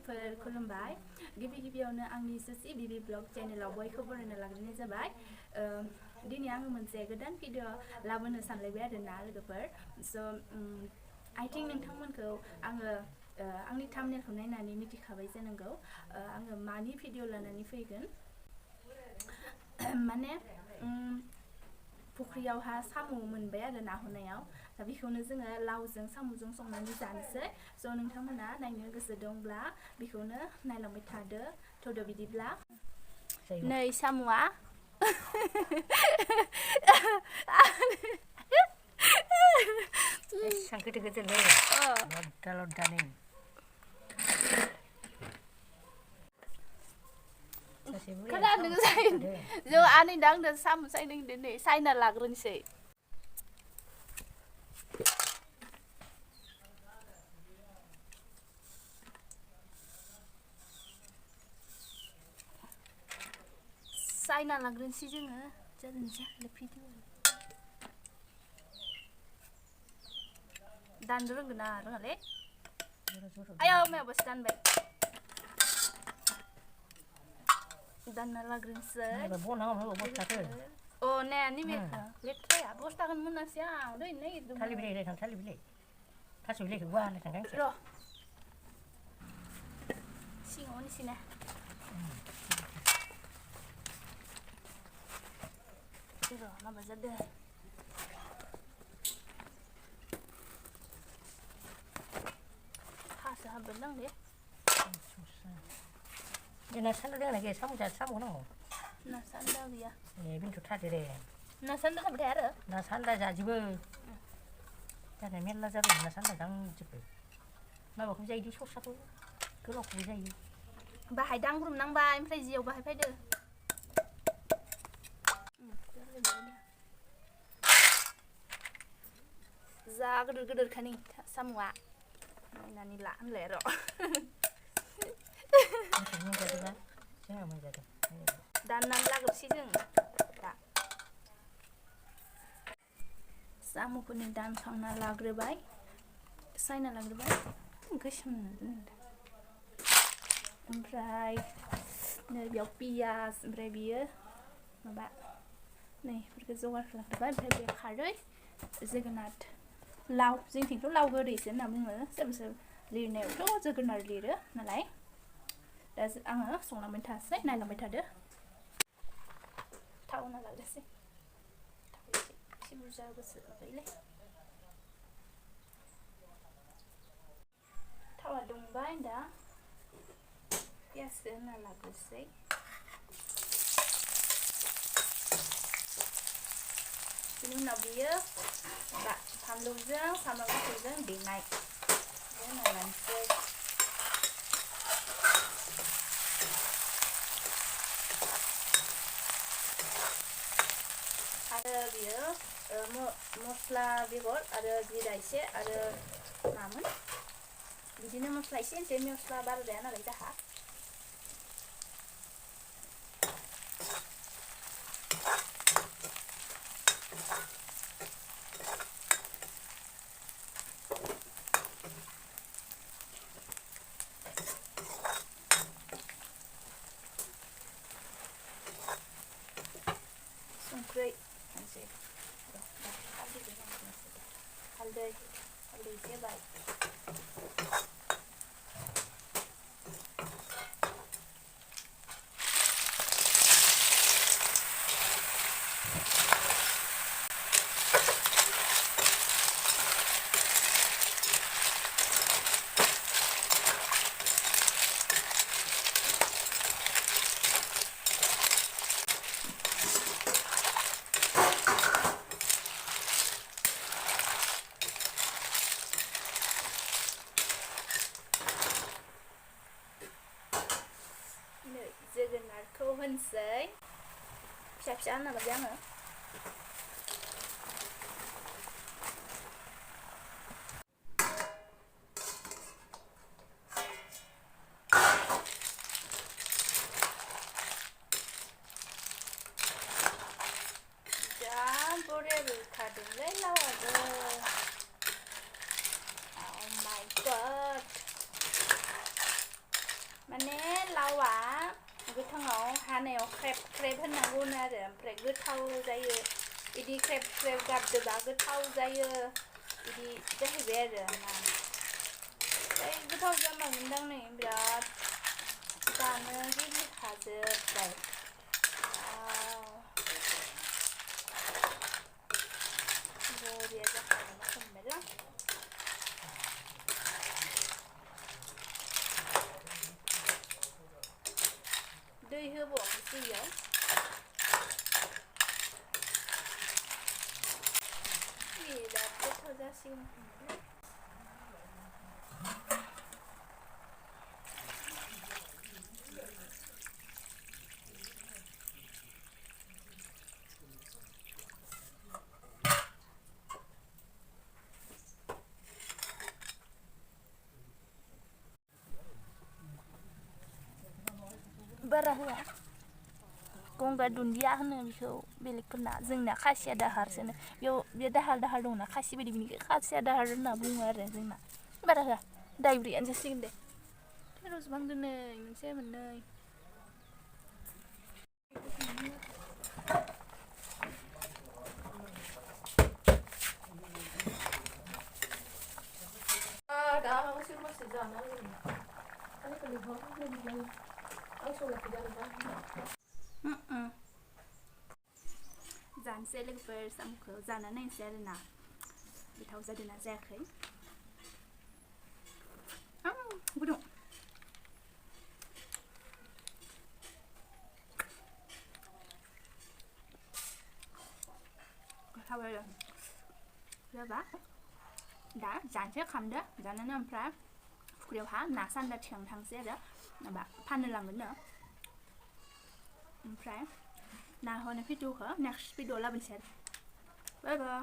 लोगोफोर खुलुमबाय गिबियावनो आंनि सुसि बिबि ब्लग चेनेलाव बयखौबो बरायना लाग्रोनाय जाबाय दिनै आङो मोनसे गोदान भिडिअ लाबोनो सानलायबाय आरोना लोगोफोर स' आइ थिंक नोंथांमोनखौ आङो आंनि थाम्बनेलखौ नायनानै मिथिखाबाय जानांगौ आङो मानि भिडिअ लानानै फैगोन माने फुख्रियावहा साम' मोनबाय आरो ना हमनायाव दा बेखौनो जोङो लावजों साम'जों संनानै जानोसै स' नोंथांमोना नायनो गोसो दंब्ला बेखौनो नायलांबाय थ'दो बिदिब्ला नै साम'आ खोनादों जों आनै दांदों साम' सायनो होनदों नै सायना लाग्रोनोसै सायना लाग्रोनोसै जोङो जादोंसै भिडिअ दाननो रोंगोन ना रोङालै आयौ मायावबासो दानबाय दानना लाग्रोनोसै अ नाया नैबे लेथ्राया बस्थाखौनो मोनासै आं ओरैनो नागिरदोंमोन थालिर बिलाइ थास' बिलाइखौ गुवार थांगांसै र' सिङाव होनोसैना र' माबा जादों हासो हाबोन नांदे ना सान्दा दोंना गैया साम' नांगौ ना सान्दा गैया बेनोथ' थादो दे ना सान्दा थाबाय आरो ना सान्दा जाजोबो जानाय मेरला जाबाय ना सान्दा दांजोबो माबाखौबो जायो ससाखौ गोलावखौबो जायो बाहाय दांग्रोम नांबाय ओमफ्राय जियाव बाहाय फैदो जा गोदोर खानि साम'आ नायनानै ला होनलाय र' दाननानै लाग्रोसै जों दा साम'फोरनि दानखांना लाग्रोबाय सायना लाग्रोबाय गोसोम ओमफ्राय नै बेयाव पियास ओमफ्राय बियो माबा नै बेफोरखौ जगार खालामबाय ओमफ्राय बे खारै जोगोनार लाव जोंथिंथ' लाव गोदैसो होनना बुङो सोरबा सोरबा लिरनायावथ' जोगोनार लिरो नालाय दा आङो संलांबाय थासै नायलांबाय थादो थाव होना लाग्रोसै थाव एसे बुरजा गोसो जाबायलै थावा दुंबाय दा पियासखौ होना लाग्रोसै बिनि उनाव बियो फानलुजों सामब्राम गुफुरजों देनाय होना लानोसै आरो बियो मस्ला बेगर आरो जिरा एसे आरो मामोन बिदिनो मस्ला एसे मस्ला बाराया नालाय जाहा संख्रै हालदै एसे होबाय जोगोनारखौ होनसै फिसा फिसा होना लाबाय आङो जा बरिया रुखादोंलै लावाबो oh my god हानायाव ख्रेब ख्रेब होननांगौनो आरो ओमफ्राय गोथाव जायो इदि ख्रेब ख्रेब गाबदोबा गोथाव जायो इदि जाहैबाय आरो ना ओमफ्राय गोथाव जामारमोनदां नै बिराद जानो गेब्लेखाजोबबाय बरिया जाखागोन खोमबायलां दै होबावाखैसो इयाव बिराद गोथाव जासिगोन बारा होआ गंगार दुन्दिया होनो बेखौ बेलेगफोरना जोंना खासिया दाहारसोनो बेयाव बे दाहार दाहार दंना खासि बायदि बिनिखौ खासिया दाहार होनना बुङो आरो जोंना बारा होआ दाइब्रियानो जासिगोन दे रस बांदो नै मोनसे मोननै जानोसै लोगोफोर साम'खौ जाना नायनोसै आरोना गोथाव जादोंना जायाखै गुदुं गोथाव आरो जाबा दा जानोसै खामदो जानानै ओमफ्राय फुख्रियावहा ना सान्दा थिखांनो थांसै आरो माबा फाननो लांगोननो ओमफ्राय ना हरनाय भिडिअखौ नेक्स्ट भिडिअआव लाबोनोसै आरो बाय बाय